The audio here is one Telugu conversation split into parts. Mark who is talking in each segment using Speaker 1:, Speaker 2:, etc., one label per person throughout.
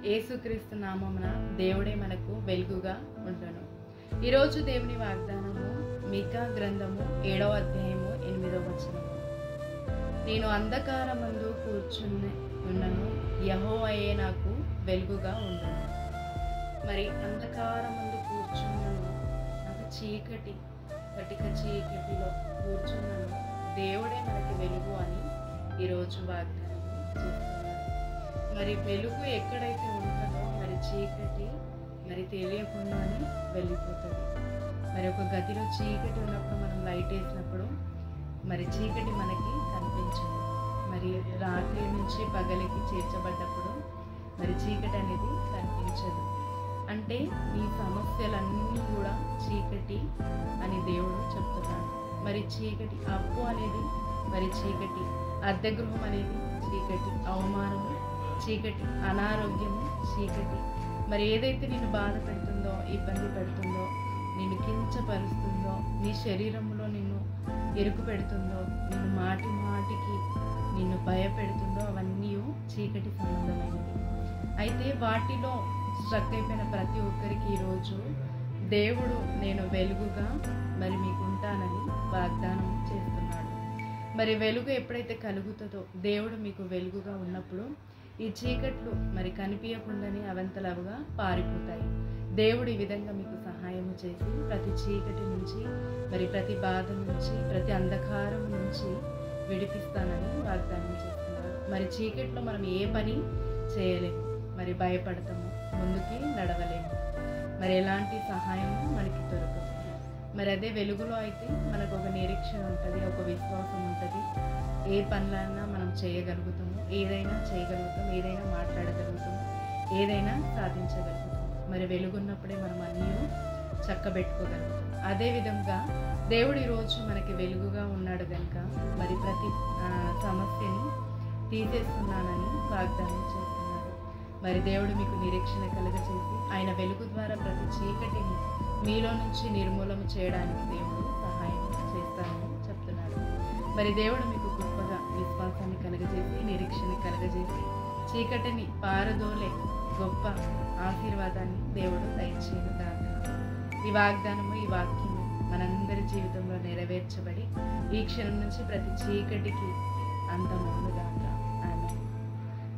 Speaker 1: యేసుక్రీస్తు నామమున దేవుడే మనకు వెలుగుగా ఉండును. ఈరోజు దేవుని వాగ్దానము మీకా గ్రంథము 7వ అధ్యాయము 8వ వచనము. నేను అంధకారమందు కూర్చుని ఉన్నను, యెహోవాయే నాకు వెలుగుగా ఉండును. మరి అంధకారమందు కూర్చున్నను, నాకు చీకటి కటిక చీకటిలో కూర్చున్నను, దేవుడే మనకి వెలుగు అని ఈరోజు వాగ్దానం చేస్తున్నారు. మరి వెలుగు ఎక్కడైతే ఉంటుందో మరి చీకటి మరి తెలియకుండానే వెళ్ళిపోతుంది. మరి ఒక గదిలో చీకటి ఉన్నప్పుడు మనం లైట్ వేసినప్పుడు మరి చీకటి మనకి కనిపించదు. మరి రాత్రి నుంచి పగలికి చేర్చబడ్డప్పుడు మరి చీకటి అనేది కనిపించదు. అంటే ఈ సమస్యలన్నీ కూడా చీకటి అని దేవుడు చెప్తున్నాడు. మరి చీకటి అప్పు అనేది మరి చీకటి, అద్దె గృహం అనేది చీకటి, అవమానము చీకటి, అనారోగ్యము చీకటి. మరి ఏదైతే నిన్ను బాధ పెడుతుందో, ఇబ్బంది పెడుతుందో, నిన్ను కించపరుస్తుందో, నీ శరీరంలో నిన్ను ఎరుకు పెడుతుందో, నిన్ను మాటి మాటికి నిన్ను భయపెడుతుందో అవన్నీ చీకటి సంబంధమైనవి. అయితే వాటిలో స్ట్రక్ అయిపోయిన ప్రతి ఒక్కరికి ఈరోజు దేవుడు నేను వెలుగుగా మరి మీకు ఉంటానని వాగ్దానం చేస్తున్నాడు. మరి వెలుగు ఎప్పుడైతే కలుగుతుందో, దేవుడు మీకు వెలుగుగా ఉన్నప్పుడు ఈ చీకట్లు మరి కనిపించకుండానే అవంతలవుగా పారిపోతాయి. దేవుడు ఈ విధంగా మీకు సహాయము చేసి ప్రతి చీకటి నుంచి మరి ప్రతి బాధ నుంచి ప్రతి అంధకారం నుంచి విడిపిస్తానని వాగ్దానం చేస్తున్నారు. మరి చీకట్లో మనం ఏ పని చేయలేము, మరి భయపడతాము, ముందుకి నడవలేము, మరి ఎలాంటి సహాయము మనకి దొరకదు. మరి అదే వెలుగులో అయితే మనకు ఒక నిరీక్షణ ఉంటుంది, ఒక విశ్వాసం ఉంటుంది. ఏ పనులన్నా మనం చేయగలుగుతాము, ఏదైనా చేయగలుగుతాం, ఏదైనా మాట్లాడగలుగుతాము, ఏదైనా సాధించగలుగుతాం. మరి వెలుగున్నప్పుడే మనం అన్నీ చక్కబెట్టుకోగలుగుతాం. అదేవిధంగా దేవుడు ఈరోజు మనకి వెలుగుగా ఉన్నాడు కనుక మరి ప్రతి సమస్యని తీసేస్తున్నానని వాగ్దానం చేస్తున్నాడు. మరి దేవుడు మీకు నిరీక్షణ కలుగచేసి ఆయన వెలుగు ద్వారా ప్రతి చీకటిని మీలో నుంచి నిర్మూలన చేయడానికి దేవుడు సహాయం చేస్తానని చెప్తున్నాడు. మరి దేవుడు మీకు గొప్పగా విశ్వాసాన్ని కలగజేసి నిరీక్షణ కలగజేసి చీకటిని పారదోలే గొప్ప ఆశీర్వాదాన్ని దేవుడు దయచేయను గాక. ఈ వాగ్దానము, ఈ వాక్యము మనందరి జీవితంలో నెరవేర్చబడి ఈ క్షణం నుంచి ప్రతి చీకటికి అంతమవును గాక. ఆమేన్.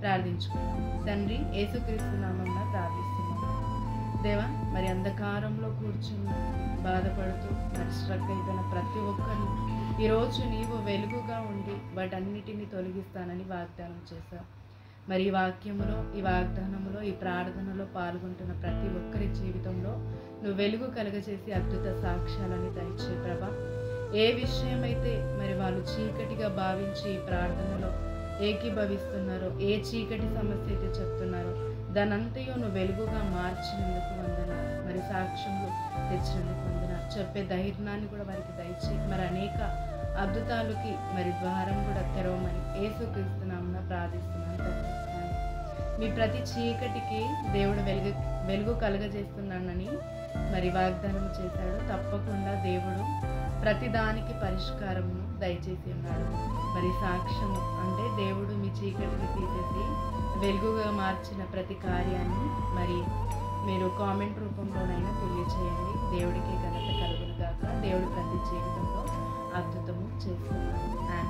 Speaker 1: ప్రార్థించుకుందాం. తండ్రి, యేసుక్రీస్తు నామమున ప్రార్థిస్తున్నాము. దేవా, మరి అంధకారంలో కూర్చుని బాధపడుతూ మరి స్ట్రక్ అయిపోయిన ప్రతి ఒక్కరిని ఈరోజు నీవు వెలుగుగా ఉండి వాటన్నిటిని తొలగిస్తానని వాగ్దానం చేశావు. మరి ఈ వాక్యములో, ఈ వాగ్దానములో, ఈ ప్రార్థనలో పాల్గొంటున్న ప్రతి ఒక్కరి జీవితంలో నువ్వు వెలుగు కలగచేసి అద్భుత సాక్ష్యాలని దయచే ప్రభా. ఏ విషయమైతే మరి వాళ్ళు చీకటిగా భావించి ఈ ప్రార్థనలో ఏకీభవిస్తున్నారో, ఏ చీకటి సమస్య అయితే చెప్తున్నారో దానంతయో నువ్వు వెలుగుగా మార్చినందుకు వందనాలు. మరి సాక్ష్యంలో తెచ్చినందుకు వందనాలు. చెప్పే ధైర్యాన్ని కూడా వారికి దయచేయి. మరి అనేక అద్భుతాలకి మరి ద్వారం కూడా తెరవమని యేసుక్రీస్తు నామమున ప్రార్థిస్తున్నాను. మీ ప్రతి చీకటికి దేవుడు వెలుగు కలగజేస్తున్నానని మరి వాగ్దానం చేశాడు. తప్పకుండా దేవుడు ప్రతి దానికి పరిష్కారమును దయచేసి ఉన్నాడు. మరి సాక్ష్యము అంటే దేవుడు మీ చీకటిని తీసేసి వెలుగుగా మార్చిన ప్రతి కార్యాన్ని మరి మీరు కామెంట్ రూపంలోనైనా తెలియచేయండి. దేవుడికి ఘనత కలుగును గాక. దేవుడు ప్రతి జీవితంలో అద్భుతము చేస్తున్నాడు.